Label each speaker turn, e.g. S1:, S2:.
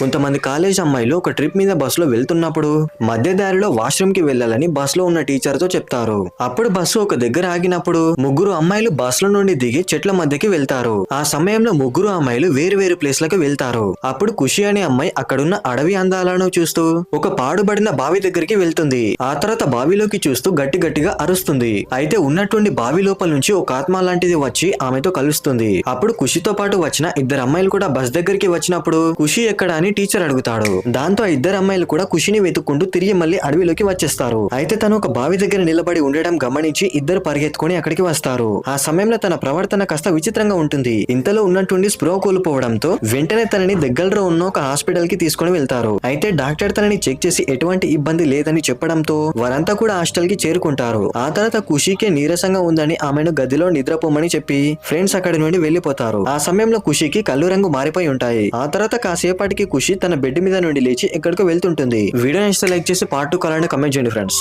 S1: కొంతమంది కాలేజ్ అమ్మాయిలు ఒక ట్రిప్ మీద బస్ లో వెళ్తున్నప్పుడు మధ్య దారిలో వాష్రూమ్ కి వెళ్లాలని బస్ లో ఉన్న టీచర్ తో చెప్తారు. అప్పుడు బస్సు ఒక దగ్గర ఆగినప్పుడు ముగ్గురు అమ్మాయిలు బస్ లో నుండి దిగి చెట్ల మధ్యకి వెళ్తారు. ఆ సమయంలో ముగ్గురు అమ్మాయిలు వేరు వేరు ప్లేస్ లకు వెళ్తారు. అప్పుడు ఖుషి అనే అమ్మాయి అక్కడున్న అడవి అందాలను చూస్తూ ఒక పాడుబడిన బావి దగ్గరికి వెళ్తుంది. ఆ తర్వాత బావిలోకి చూస్తూ గట్టి గట్టిగా అరుస్తుంది. అయితే ఉన్నట్టుండి బావి లోపల నుంచి ఒక ఆత్మ లాంటిది వచ్చి ఆమెతో కలుస్తుంది. అప్పుడు ఖుషితో పాటు వచ్చిన ఇద్దరు అమ్మాయిలు కూడా బస్ దగ్గరికి వచ్చినప్పుడు ఖుషి ఎక్కడ అని టీచర్ అడుగుతాడు. దాంతో ఆ ఇద్దరు అమ్మాయిలు కూడా ఖుషిని వెతుక్కుంటూ తిరిగి మళ్ళీ అడవిలోకి వచ్చేస్తారు. అయితే తను ఒక బావి దగ్గర నిలబడి ఉండడం గమనించి ఇద్దరు పరిగెత్తుకుని అక్కడికి వస్తారు. ఆ సమయంలో తన ప్రవర్తన కాస్త విచిత్రంగా ఉంటుంది. ఇంతలో ఉన్నట్టుండి స్పృహ కోల్పోవడంతో వెంటనే తనని దగ్గరలో ఉన్న ఒక హాస్పిటల్ కి తీసుకుని వెళ్తారు. అయితే డాక్టర్ తనని చెక్ చేసి ఎటువంటి ఇబ్బంది లేదని చెప్పడంతో వారంతా కూడా హాస్టల్ కి చేరుకుంటారు. ఆ తర్వాత ఖుషికే నీరసంగా ఉందని ఆమెను గదిలో నిద్రపోమని చెప్పి ఫ్రెండ్స్ అక్కడి నుండి వెళ్లిపోతారు. ఆ సమయంలో ఖుషికి కళ్ళు రంగు మారిపోయి ఉంటాయి. ఆ తర్వాత కాసేపటికి ఖుషి తన బెడ్ మీద నుండి లేచి ఎక్కడికో వెళ్తుంటుంది. వీడియో నచ్చితే లైక్ చేసి పార్ట్ 2 కావాలంటే కమెంట్ చేయండి ఫ్రెండ్స్.